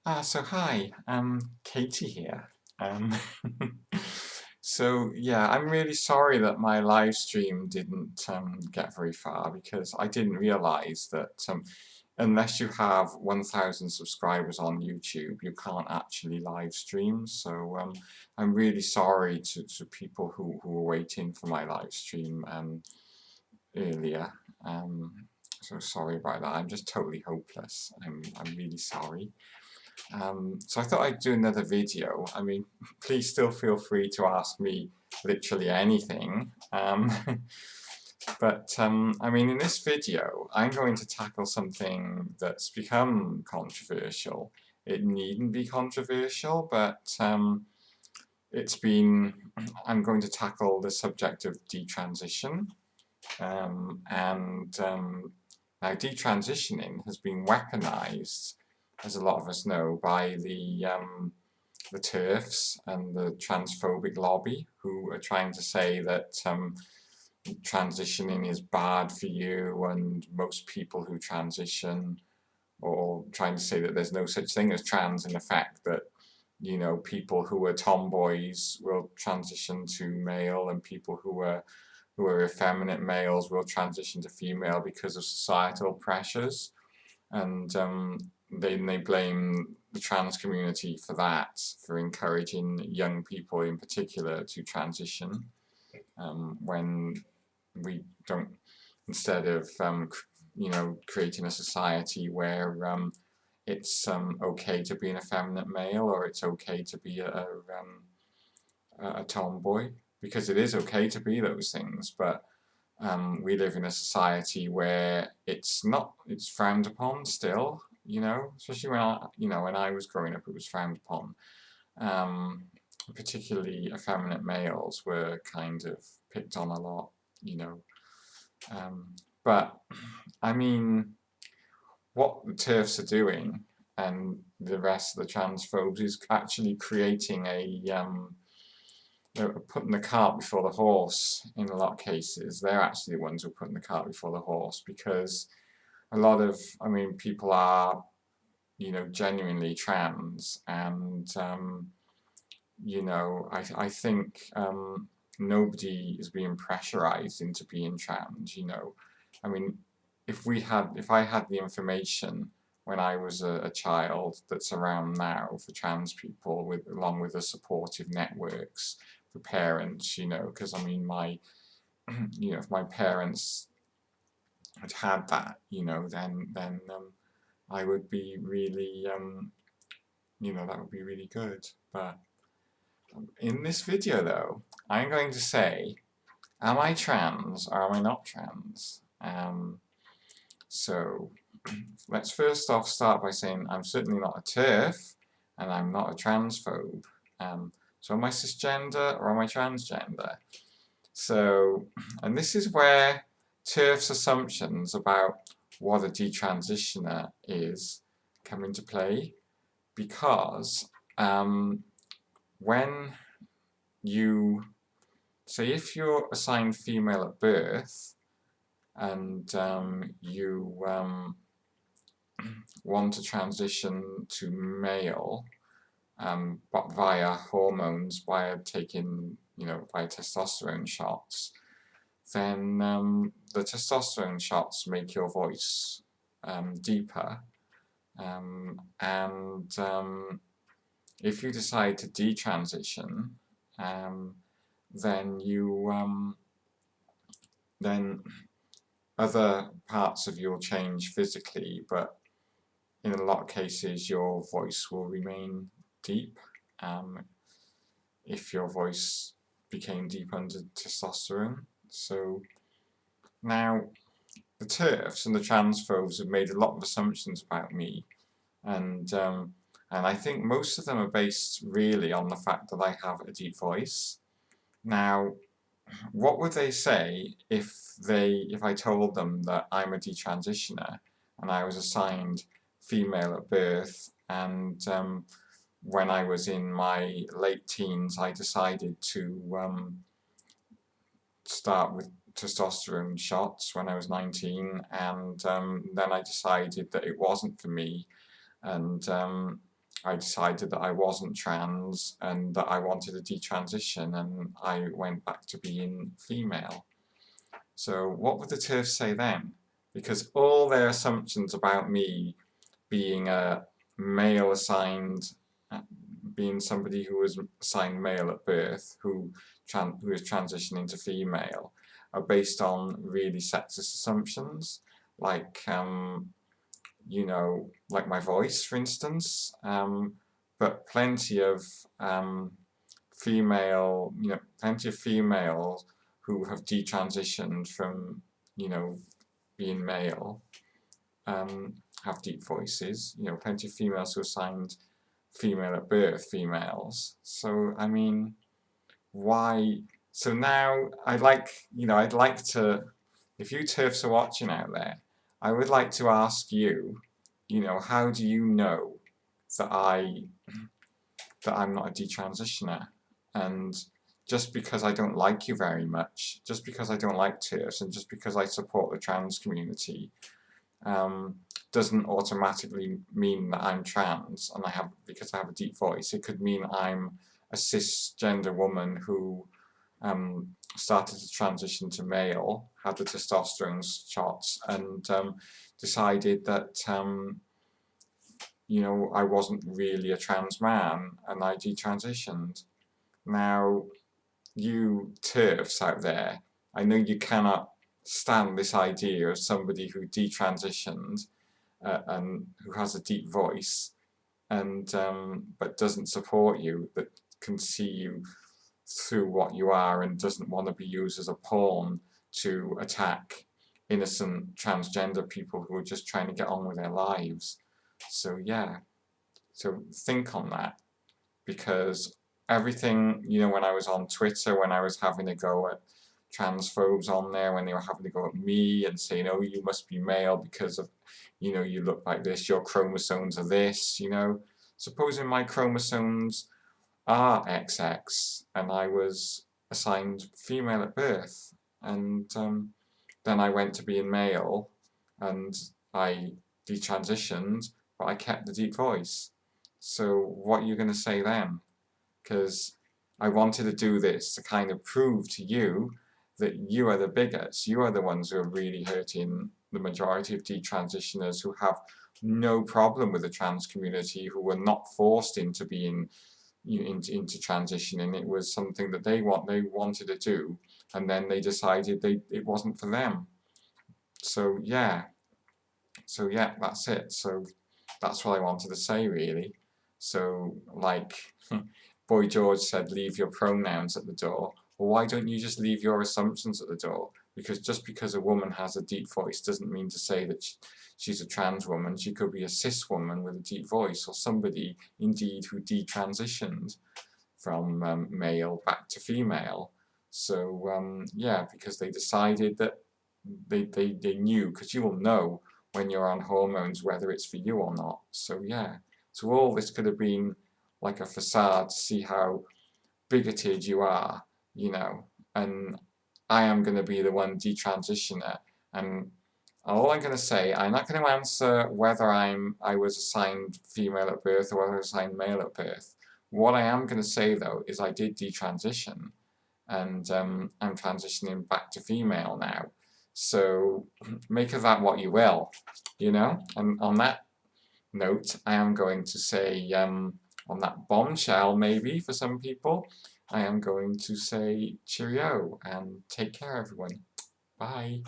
So hi, Katie here. Um, so yeah, I'm really sorry that my live stream didn't get very far because I didn't realize that unless you have 1,000 subscribers on YouTube, you can't actually live stream. So I'm really sorry to people who were waiting for my live stream earlier. So sorry about that. I'm just totally hopeless. I'm really sorry. So I thought I'd do another video. I mean, please still feel free to ask me literally anything. I mean, in this video, I'm going to tackle something that's become controversial. It needn't be controversial, but I'm going to tackle the subject of detransition. Now detransitioning has been weaponized, as a lot of us know, by the Terfs and the transphobic lobby, who are trying to say that transitioning is bad for you, and most people who transition, or trying to say that there's no such thing as trans, in effect, that people who are tomboys will transition to male, and people who are effeminate males will transition to female because of societal pressures, and they blame the trans community for that, for encouraging young people in particular to transition, when we don't, instead of creating a society where it's okay to be an effeminate male, or it's okay to be a tomboy, because it is okay to be those things, but we live in a society where it's not, it's frowned upon still, especially when I was growing up, it was frowned upon. Particularly effeminate males were kind of picked on a lot, you know. But, I mean, what the TERFs are doing, and the rest of the transphobes, is actually creating they're putting the cart before the horse in a lot of cases. They're actually the ones who are putting the cart before the horse, because a lot of, I mean, people are, genuinely trans, and, I think nobody is being pressurized into being trans, I mean, if I had the information when I was a child that's around now for trans people, along with the supportive networks for parents, because I mean, if my parents had that, then I would be really, that would be really good. But in this video, though, I'm going to say, am I trans or am I not trans? So let's first off start by saying I'm certainly not a TERF, and I'm not a transphobe. So am I cisgender or am I transgender? So, and this is where TERF's assumptions about what a detransitioner is come into play, because when you, say if you're assigned female at birth, and you want to transition to male, but via hormones, via taking, via testosterone shots, then the testosterone shots make your voice deeper, and if you decide to detransition, then then other parts of you will change physically, but in a lot of cases your voice will remain deep, if your voice became deep under testosterone. So now the TERFs and the transphobes have made a lot of assumptions about me, and I think most of them are based really on the fact that I have a deep voice. Now, what would they say if I told them that I'm a detransitioner and I was assigned female at birth, and when I was in my late teens I decided to start with testosterone shots when I was 19, and then I decided that it wasn't for me, and I decided that I wasn't trans and that I wanted to detransition, and I went back to being female. So what would the Terfs say then? Because all their assumptions about me being a male assigned, being somebody who was assigned male at birth, who is transitioning to female, are based on really sexist assumptions, like you know, like my voice, for instance. But plenty of female, you know, plenty of females who have detransitioned from, you know, being male, have deep voices. You know, plenty of females who are assigned female at birth, females. So, I mean, why? So now I'd like, you know, I'd like to, if you Terfs are watching out there, I would like to ask you, you know, how do you know that I'm not a detransitioner? And just because I don't like you very much, just because I don't like Terfs, and just because I support the trans community, doesn't automatically mean that I'm trans, and because I have a deep voice. It could mean I'm a cisgender woman who started to transition to male, had the testosterone shots, and decided that you know, I wasn't really a trans man, and I detransitioned. Now, you Terfs out there, I know you cannot stand this idea of somebody who detransitioned and who has a deep voice, and but doesn't support you, that can see you through what you are and doesn't want to be used as a pawn to attack innocent transgender people who are just trying to get on with their lives. So yeah, so think on that, because everything, you know, when I was on Twitter, when I was having a go at transphobes on there, when they were having to go at me and saying, oh, you must be male because of, you know, you look like this, your chromosomes are this, you know. Supposing my chromosomes are XX and I was assigned female at birth, and then I went to being male and I detransitioned, but I kept the deep voice. So what are you going to say then? Because I wanted to do this to kind of prove to you that you are the bigots. You are the ones who are really hurting the majority of detransitioners who have no problem with the trans community, who were not forced into being into transitioning. It was something that they wanted to do, and then they decided it wasn't for them. So yeah, that's it. So that's what I wanted to say, really. So, like, Boy George said, leave your pronouns at the door. Well, why don't you just leave your assumptions at the door? Because just because a woman has a deep voice doesn't mean to say that she's a trans woman. She could be a cis woman with a deep voice, or somebody, indeed, who detransitioned from male back to female. So, yeah, because they decided that they knew, because you will know when you're on hormones whether it's for you or not. So yeah, so all this could have been like a facade to see how bigoted you are, you know, and I am going to be the one detransitioner, and all I'm going to say, I'm not going to answer whether I was assigned female at birth or whether I was assigned male at birth. What I am going to say though is I did detransition, and I'm transitioning back to female now. So make of that what you will, you know. And on that note, I am going to say, on that bombshell maybe for some people, I am going to say cheerio and take care everyone. Bye.